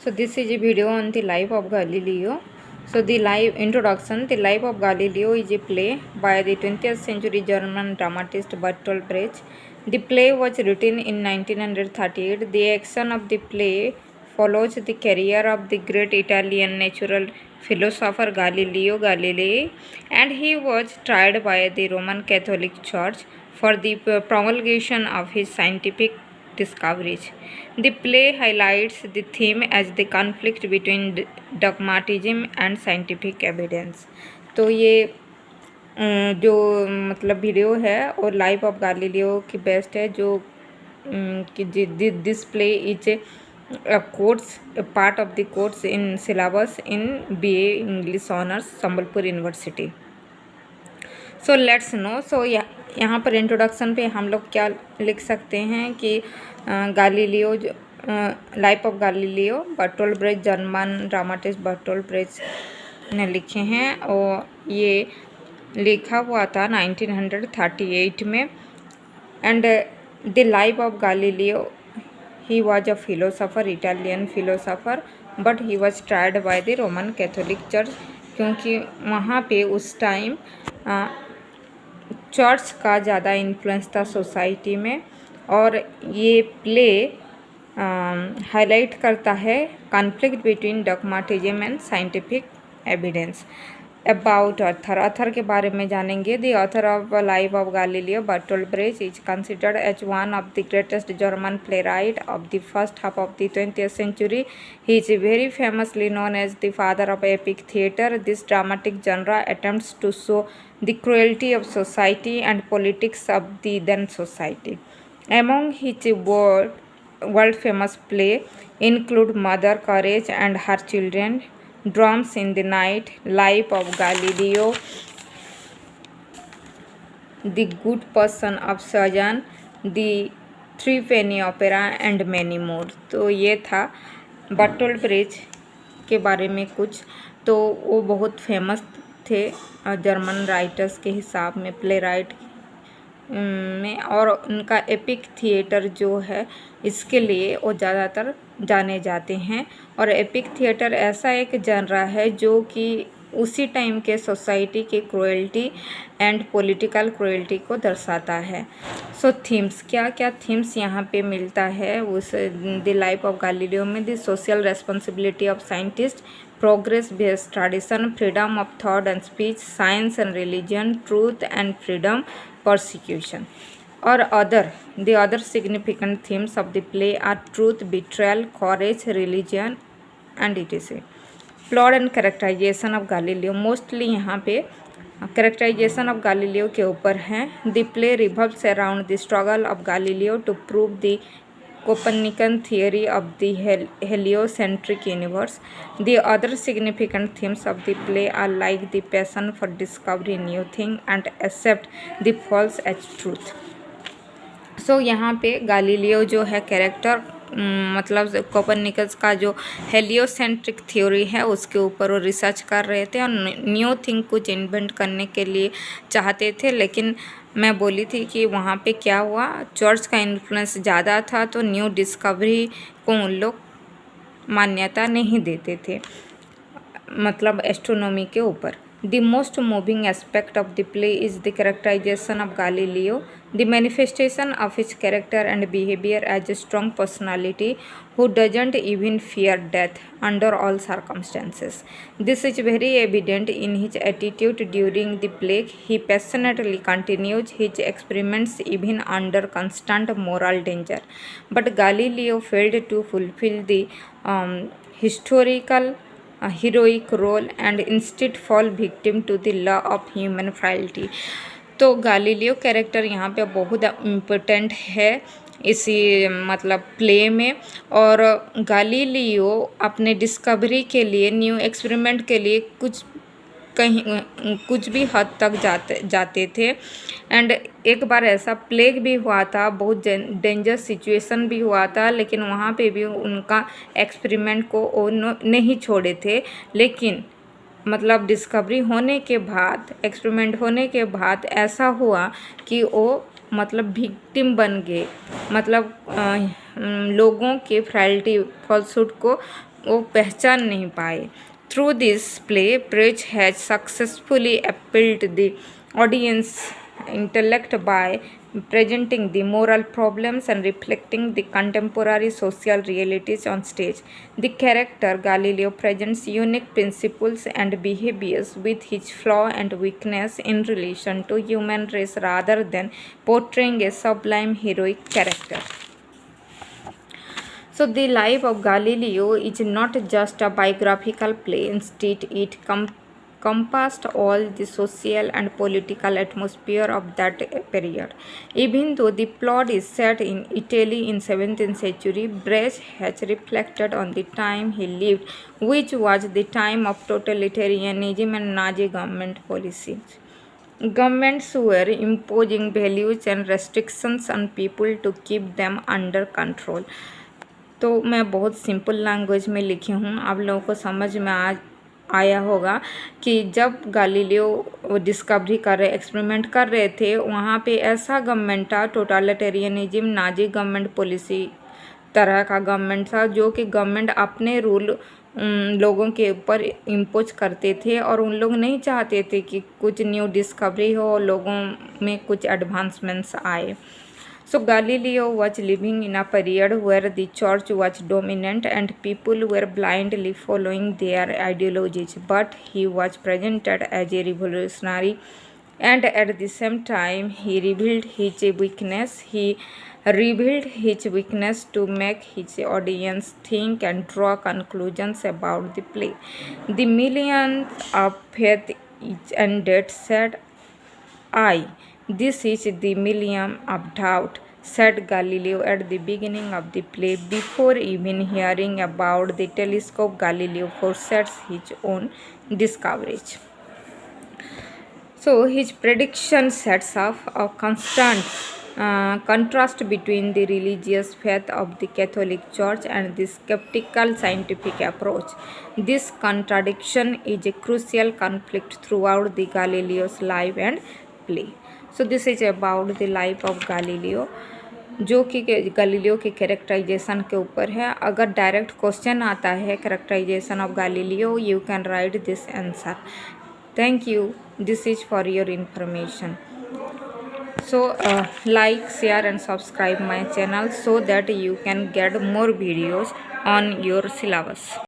So this is a video on the life of Galileo. So the life introduction. The life of Galileo is a play by the 20th century German dramatist Bertolt Brecht. The play was written in 1938. The action of the play follows the career of the great Italian natural philosopher Galileo Galilei, and he was tried by the Roman Catholic Church for the promulgation of his scientific discoveries. The play highlights the theme as the conflict between dogmatism and scientific evidence. तो ये जो मतलब video है और life of Galileo की best है जो कि this play is course part of the course in syllabus in BA English honours Sambalpur university. So let's know. सो यहाँ पर इंट्रोडक्शन पे हम लोग क्या लिख सकते हैं कि Galileo life of Galileo Bertolt Brecht German dramatist Bertolt Brecht ने लिखे हैं और ये लिखा हुआ था 1938 में. And the life of Galileo, he was a philosopher, Italian philosopher, but he was tried by the Roman Catholic church, क्योंकि वहाँ पे उस टाइम चर्च का ज़्यादा इन्फ्लुएंस था सोसाइटी में. और ये प्ले हाईलाइट करता है conflict between dogmatism and scientific evidence. About author के बारे में जानेंगे. The author of life of Galileo Bertolt Brecht is considered as one of the greatest German playwright of the first half of the 20th century. He is very famously known as the father of epic theatre. This dramatic genre attempts to show the cruelty of society and politics of the then society. Among his world famous play include Mother Courage and Her Children, Drums in the Night, Life of Galileo, The Good Person of Shazam, The Three Penny Opera and many more. तो ये था Bertolt ब्रेcht के बारे में कुछ. तो वो बहुत फेमस थे जर्मन राइटर्स के हिसाब में, प्ले राइट में, और उनका एपिक थिएटर जो है इसके लिए वो ज़्यादातर जाने जाते हैं. और एपिक थिएटर ऐसा एक जनरा है जो कि उसी टाइम के सोसाइटी के क्रुएल्टी एंड पॉलिटिकल क्रुएल्टी को दर्शाता है. सो थीम्स, क्या क्या थीम्स यहाँ पे मिलता है उस द लाइफ ऑफ गैलीलियो में. The social responsibility of scientist, progress based tradition, freedom of thought and speech, science and religion, truth and freedom, persecution. Or the other significant themes of the play are truth, betrayal, courage, religion and etc. Plot and characterization of Galileo, mostly यहाँ पे characterization of Galileo के ऊपर है. The play revolves around the struggle of Galileo to prove the Copernican theory of the heliocentric universe. The other significant themes of the play are like the passion for discovering new things and accept the false as truth. So यहाँ पे Galileo जो है character मतलब Copernicus का जो heliocentric theory है उसके ऊपर वो रिसर्च कर रहे थे और न्यू थिंग कुछ इन्वेंट करने के लिए चाहते थे. लेकिन मैं बोली थी कि वहाँ पे क्या हुआ, चर्च का इन्फ्लुएंस ज़्यादा था तो न्यू डिस्कवरी को उन लोग मान्यता नहीं देते थे, मतलब एस्ट्रोनॉमी के ऊपर. The most moving aspect of the play is the characterization of Galileo, the manifestation of his character and behavior as a strong personality who doesn't even fear death under all circumstances. This is very evident in his attitude during the plague. He passionately continues his experiments even under constant moral danger. But Galileo failed to fulfill the historical heroic role and instead fall victim to the law of human frailty. तो Galileo character यहाँ पे बहुत important है इसी मतलब play में. और Galileo अपने डिस्कवरी के लिए, न्यू एक्सपेरिमेंट के लिए कुछ भी हद तक जाते थे. एंड एक बार ऐसा प्लेग भी हुआ था, बहुत डेंजर सिचुएशन भी हुआ था, लेकिन वहाँ पे भी उनका एक्सपेरिमेंट को वो नहीं छोड़े थे. लेकिन मतलब डिस्कवरी होने के बाद, एक्सपेरिमेंट होने के बाद ऐसा हुआ कि वो मतलब विक्टिम बन गए, मतलब लोगों के फ्रैलिटी फॉल्सहुड को वो पहचान नहीं पाए। Through this play, praise has successfully appealed the audience intellect by presenting the moral problems and reflecting the contemporary social realities on stage. The character Galileo presents unique principles and behaviors with his flaw and weakness in relation to human race rather than portraying a sublime heroic character. So, the life of Galileo is not just a biographical play, instead, it compassed all the social and political atmosphere of that period. Even though the plot is set in Italy in 17th century, Brecht has reflected on the time he lived, which was the time of totalitarianism and Nazi government policies. Governments were imposing values and restrictions on people to keep them under control. तो मैं बहुत simple language में लिखी हूँ, आप लोगों को समझ में आया होगा कि जब गालीलियो डिस्कवरी कर रहे एक्सपेरिमेंट कर रहे थे, वहाँ पे ऐसा गवर्नमेंट था, टोटलिटेरियनिज्म नाजी गवर्नमेंट पॉलिसी तरह का गवर्नमेंट था, जो कि गवर्नमेंट अपने रूल लोगों के ऊपर इम्पोज करते थे और उन लोग नहीं चाहते थे कि कुछ न्यू डिस्कवरी हो, लोगों में कुछ एडवांसमेंट्स आए. So Galileo was living in a period where the church was dominant and people were blindly following their ideologies, but he was presented as a revolutionary, and at the same time he revealed his weakness. He revealed his weakness to make his audience think and draw conclusions about the play. The millions of faith is ended, said I. This is the millennium of doubt, said Galileo at the beginning of the play. Before even hearing about the telescope, Galileo foresees his own discoveries. So his prediction sets up a constant contrast between the religious faith of the Catholic Church and the skeptical scientific approach. This contradiction is a crucial conflict throughout the Galileo's life and play. So this is about the life of Galileo, जो कि Galileo के characterisation के ऊपर है. अगर direct question आता है characterisation of Galileo, you can write this answer. Thank you. This is for your information. So like, share and subscribe my channel so that you can get more videos on your syllabus.